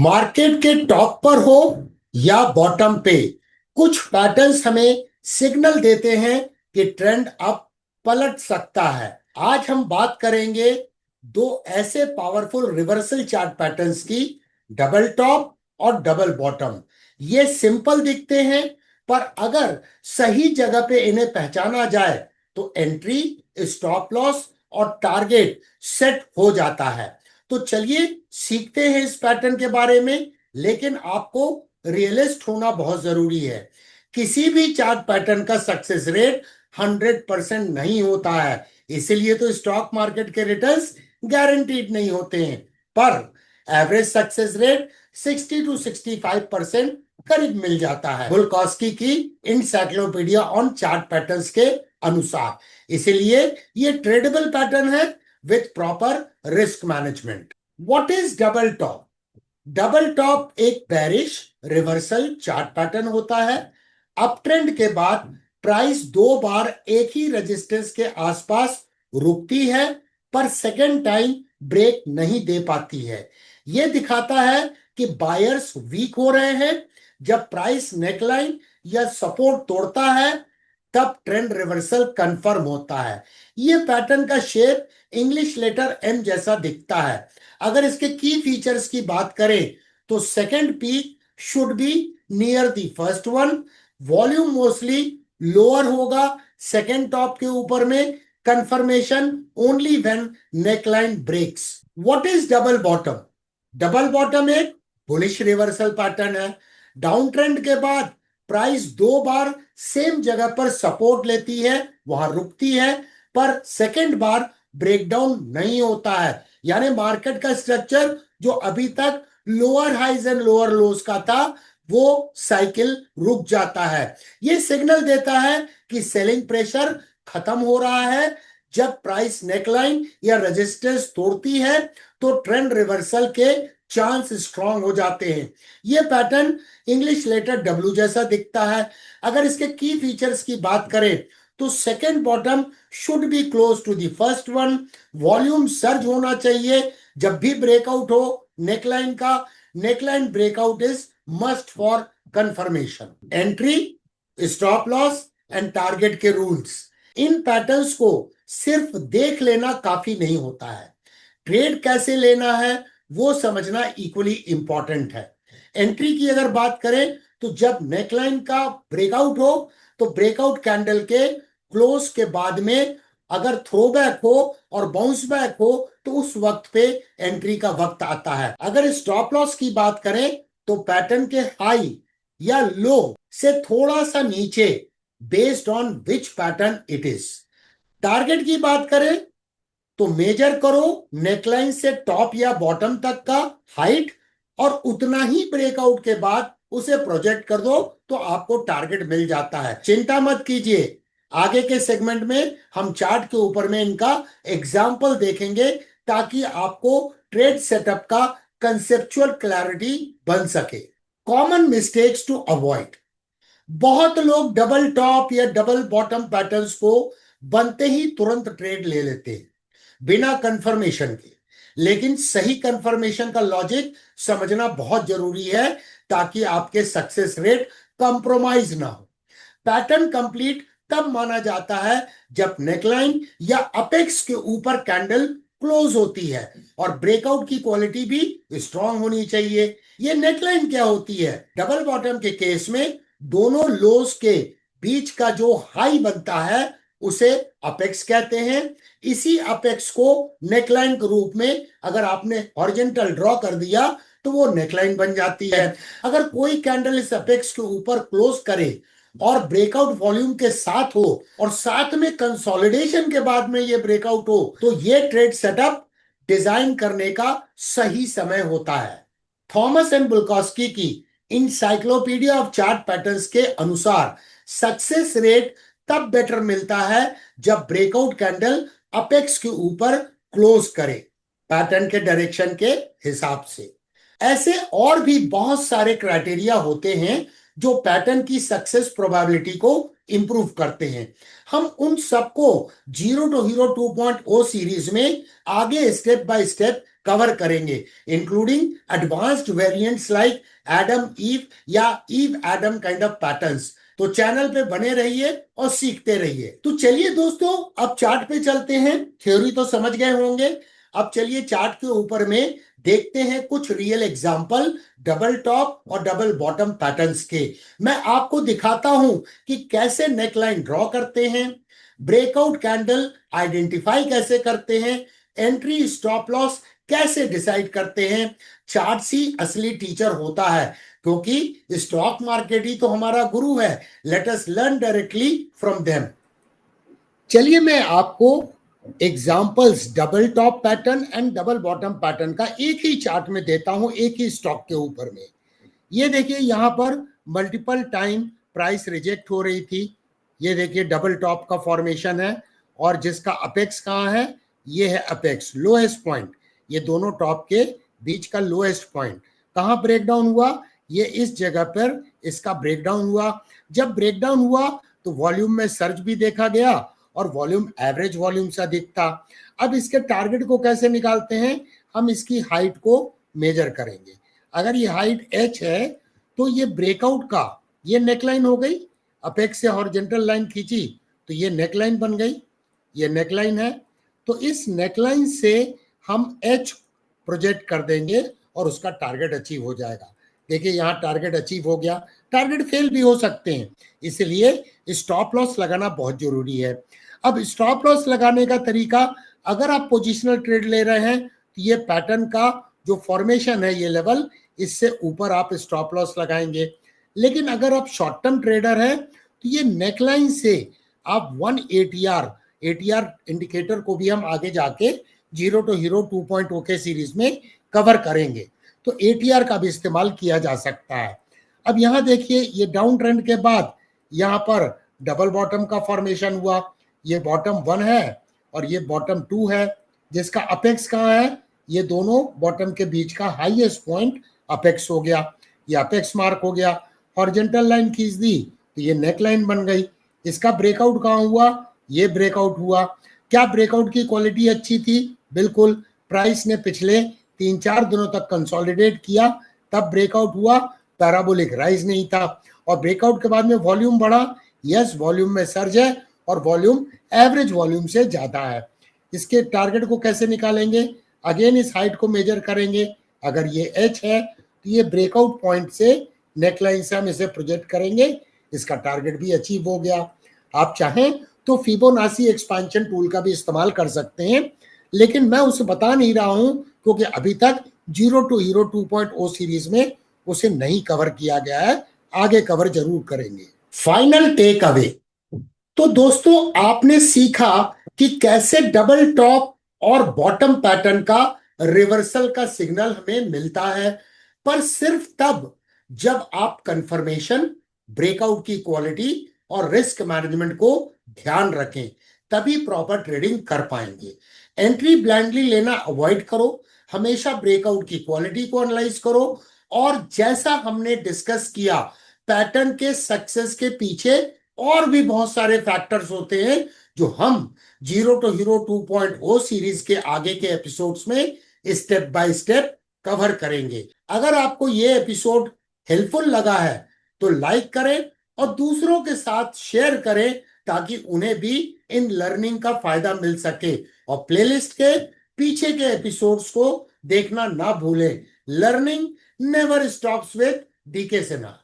Market के top पर हो या बॉटम पे, कुछ पैटर्न्स हमें सिग्नल देते हैं कि ट्रेंड अब पलट सकता है। आज हम बात करेंगे दो ऐसे पावरफुल रिवर्सल चार्ट पैटर्न्स की, डबल टॉप और डबल बॉटम। ये सिंपल दिखते हैं, पर अगर सही जगह पे इन्हें पहचाना जाए तो एंट्री, स्टॉप लॉस और टारगेट सेट हो जाता है। तो चलिए सीखते हैं इस पैटर्न के बारे में, लेकिन आपको रियलिस्ट होना बहुत जरूरी है। किसी भी चार्ट पैटर्न का सक्सेस रेट 100% नहीं होता है, इसीलिए तो स्टॉक मार्केट के रिटर्न्स गारंटीड नहीं होते हैं। पर एवरेज सक्सेस रेट 60 to 65% करीब मिल जाता है बुल्कॉस्की की इनसाइक्लोपीडिया ऑन चार्ट पैटर्न्स के अनुसार। इसीलिए ये ट्रेडेबल पैटर्न है with proper risk management. What is double top? Double top एक बेरिश रिवर्सल चार्ट पैटर्न होता है। अप ट्रेंड के बाद प्राइस दो बार एक ही रेजिस्टेंस के आसपास रुकती है, पर सेकेंड टाइम ब्रेक नहीं दे पाती है। यह दिखाता है कि बायर्स वीक हो रहे हैं। जब प्राइस नेकलाइन या सपोर्ट तोड़ता है तब ट्रेंड रिवर्सल कंफर्म होता है। यह पैटर्न का शेप इंग्लिश लेटर एम जैसा दिखता है। अगर इसके की फीचर्स की बात करें तो second peak should be near the first one, volume mostly lower होगा सेकेंड टॉप के ऊपर में, confirmation only when neckline breaks. What is double bottom? Double bottom एक बुलिश रिवर्सल पैटर्न है। डाउन ट्रेंड के बाद प्राइस दो बार सेम जगह पर सपोर्ट लेती है, वहां रुकती है, पर सेकेंड बार ब्रेकडाउन नहीं होता है। यानी मार्केट का स्ट्रक्चर जो अभी तक lower highs and lower lows का था, वो साइकिल रुक जाता है। ये सिग्नल देता है कि सेलिंग प्रेशर खत्म हो रहा है। जब प्राइस नेकलाइन या रेजिस्टेंस तोड़ती है तो ट्रेंड रिवर्सल के चांस स्ट्रांग हो जाते हैं। यह पैटर्न इंग्लिश लेटर डब्ल्यू जैसा दिखता है। अगर इसके की फीचर्स की बात करें तो second bottom should be close to the first one, volume surge होना चाहिए जब भी ब्रेकआउट हो नेकलाइन का। Neckline breakout is must for confirmation. Entry, stop loss and target के रूल्स, इन पैटर्न्स को सिर्फ देख लेना काफी नहीं होता है, ट्रेड कैसे लेना है वो समझना इक्वली इंपॉर्टेंट है। एंट्री की अगर बात करें तो जब नेकलाइन का ब्रेकआउट हो तो ब्रेकआउट कैंडल के क्लोज के बाद में अगर थ्रोबैक हो और बाउंस बैक हो तो उस वक्त पे एंट्री का वक्त आता है। अगर स्टॉप लॉस की बात करें तो पैटर्न के हाई या लो से थोड़ा सा नीचे, based on which pattern it is. Target की बात करें तो मेजर करो नेकलाइन से टॉप या बॉटम तक का हाइट और उतना ही ब्रेकआउट के बाद उसे प्रोजेक्ट कर दो तो आपको टारगेट मिल जाता है। चिंता मत कीजिए, आगे के सेगमेंट में हम चार्ट के ऊपर में इनका एग्जाम्पल देखेंगे ताकि आपको ट्रेड सेटअप का कंसेप्चुअल क्लैरिटी बन सके। Common mistakes to avoid. बहुत लोग डबल टॉप या डबल बॉटम पैटर्न्स को बनते ही तुरंत ट्रेड ले लेते हैं बिना कंफर्मेशन के, लेकिन सही कंफर्मेशन का लॉजिक समझना बहुत जरूरी है ताकि आपके सक्सेस रेट कंप्रोमाइज ना हो। पैटर्न कंप्लीट तब माना जाता है जब नेकलाइन या अपेक्स के ऊपर कैंडल क्लोज होती है और ब्रेकआउट की क्वालिटी भी स्ट्रांग होनी चाहिए। ये नेकलाइन क्या होती है? डबल बॉटम के केस में दोनों लोज के बीच का जो हाई बनता है उसे अपेक्स कहते हैं। इसी अपेक्स को नेकलाइन के रूप में अगर आपने हॉरिजॉन्टल ड्रॉ कर दिया तो वो नेकलाइन बन जाती है। अगर कोई कैंडल इस अपेक्स के ऊपर क्लोज करे और ब्रेकआउट वॉल्यूम के साथ हो और साथ में कंसोलिडेशन के बाद में ये ब्रेकआउट हो तो ये ट्रेड सेटअप डिजाइन करने का सही समय होता है। थॉमस एंड बुल्कॉस्की की इनसाइक्लोपीडिया ऑफ चार्ट पैटर्न्स के अनुसार सक्सेस रेट तब बेटर मिलता है जब ब्रेकआउट कैंडल अपेक्स के ऊपर क्लोज करे पैटर्न के डायरेक्शन के हिसाब से। ऐसे और भी बहुत सारे क्राइटेरिया होते हैं जो पैटर्न की सक्सेस प्रोबेबिलिटी को इंप्रूव करते हैं। हम उन सबको जीरो टू हीरो 2.0 सीरीज में आगे स्टेप बाय स्टेप कवर करेंगे, including advanced variants like Adam Eve या Eve Adam kind of patterns. तो चैनल पे बने रहिए और सीखते रहिए। तो चलिए दोस्तों, अब चार्ट पे चलते हैं। थ्योरी तो समझ गए होंगे, अब चलिए चार्ट के ऊपर में देखते हैं कुछ रियल एग्जांपल डबल टॉप और डबल बॉटम पैटर्न्स के। मैं आपको दिखाता हूं कि कैसे नेकलाइन ड्रॉ करते हैं, ब्रेकआउट कैंडल आइडेंटिफाई कैसे करते हैं, एंट्री स्टॉप लॉस कैसे डिसाइड करते हैं। चार्ट ही असली टीचर होता है, क्योंकि स्टॉक मार्केट ही तो हमारा गुरु है। Let us learn directly from them. चलिए मैं आपको examples double top pattern and double bottom pattern का एक ही चार्ट में देता हूं, एक ही स्टॉक के ऊपर में। ये देखिए यहां पर मल्टीपल टाइम प्राइस रिजेक्ट हो रही थी। ये देखिए डबल टॉप का फॉर्मेशन है और जिसका अपेक्स कहाँ है, ये है अपेक्स लोएस्ट पॉइंट। ये दोनों टॉप के बीच का लोएस्ट पॉइंट कहाँ ब्रेकडाउन हुआ, ये इस जगह पर इसका ब्रेकडाउन हुआ। जब ब्रेकडाउन हुआ तो वॉल्यूम में सर्ज भी देखा गया और वॉल्यूम एवरेज वॉल्यूम से अधिक था। अब इसके टारगेट को कैसे निकालते हैं, हम इसकी हाइट को मेजर करेंगे। अगर ये हाइट h है तो ये ब्रेकआउट का ये नेकलाइन हो गई, अपेक्स से हॉरिजॉन्टल लाइन खींची तो ये नेकलाइन बन गई, ये नेकलाइन है। तो इस नेकलाइन से हम h प्रोजेक्ट कर देंगे और उसका टारगेट अचीव हो जाएगा। देखिए यहाँ टारगेट अचीव हो गया, टारगेट फेल भी हो सकते हैं, इसलिए स्टॉप लॉस लगाना बहुत जरूरी है। अब स्टॉप लॉस लगाने का तरीका, अगर आप पोजिशनल ट्रेड ले रहे हैं तो ये पैटर्न का जो फॉर्मेशन है, ये लेवल, इससे ऊपर आप स्टॉप लॉस लगाएंगे। लेकिन अगर आप शॉर्ट टर्म ट्रेडर हैं तो ये नेकलाइन से आप 1 एटीआर इंडिकेटर को भी हम आगे जाके जीरो टू हीरो 2.0 के सीरीज में कवर करेंगे, तो एटीआर का भी इस्तेमाल किया जा सकता है। अब यहाँ देखिए ये डाउन ट्रेंड के बाद यहाँ पर डबल बॉटम का फॉर्मेशन हुआ। ये बॉटम 1 है और ये बॉटम 2 है, जिसका अपेक्स कहाँ है, ये दोनों बॉटम के बीच का हाईएस्ट पॉइंट अपेक्स हो गया, ये अपेक्स मार्क हो गया। हॉरिजॉन्टल लाइन खींच दी तो ये नेक लाइन बन गई। इसका ब्रेकआउट कहाँ हुआ, ये ब्रेकआउट हुआ। क्या ब्रेकआउट की क्वालिटी अच्छी थी, बिल्कुल। प्राइस ने पिछले 3-4 दिनों तक कंसोलिडेट किया, तब ब्रेकआउट हुआ, पैराबोलिक राइज नहीं था। और ब्रेकआउट के बाद में वॉल्यूम बढ़ा, यस वॉल्यूम में सर्ज है और वॉल्यूम एवरेज वॉल्यूम से ज्यादा है। इसके टारगेट को कैसे निकालेंगे, अगेन इस हाइट को मेजर करेंगे। अगर ये एच है तो ये ब्रेकआउट पॉइंट से नेकलाइन से हम इसे प्रोजेक्ट करेंगे, इसका टारगेट भी अचीव हो गया। आप चाहें तो फिबोनाची एक्सपेंशन टूल का भी इस्तेमाल कर सकते हैं, लेकिन मैं उसे बता नहीं रहा हूं क्योंकि अभी तक जीरो टू हीरो 2.0 सीरीज में उसे नहीं कवर किया गया है, आगे कवर जरूर करेंगे। फाइनल टेक अवे, तो दोस्तों आपने सीखा कि कैसे डबल टॉप और बॉटम पैटर्न का रिवर्सल का सिग्नल हमें मिलता है, पर सिर्फ तब जब आप कंफर्मेशन, ब्रेकआउट की क्वालिटी और रिस्क मैनेजमेंट को ध्यान रखें, तभी प्रॉपर ट्रेडिंग कर पाएंगे। एंट्री ब्लाइंडली लेना अवॉइड करो, हमेशा ब्रेकआउट की क्वालिटी को एनालाइज करो। और जैसा हमने डिस्कस किया, पैटर्न के सक्सेस के पीछे और भी बहुत सारे फैक्टर्स होते हैं जो हम जीरो टू हीरो 2.0 सीरीज के आगे के एपिसोड्स में स्टेप बाय स्टेप कवर करेंगे। अगर आपको ये एपिसोड हेल्पफुल लगा है तो लाइक करें और दूसरों के साथ शेयर करें, ताकि उन्हें भी इन लर्निंग का फायदा मिल सके। और प्लेलिस्ट के पीछे के एपिसोड्स को देखना ना भूलें। Learning never stops with DK Sinha.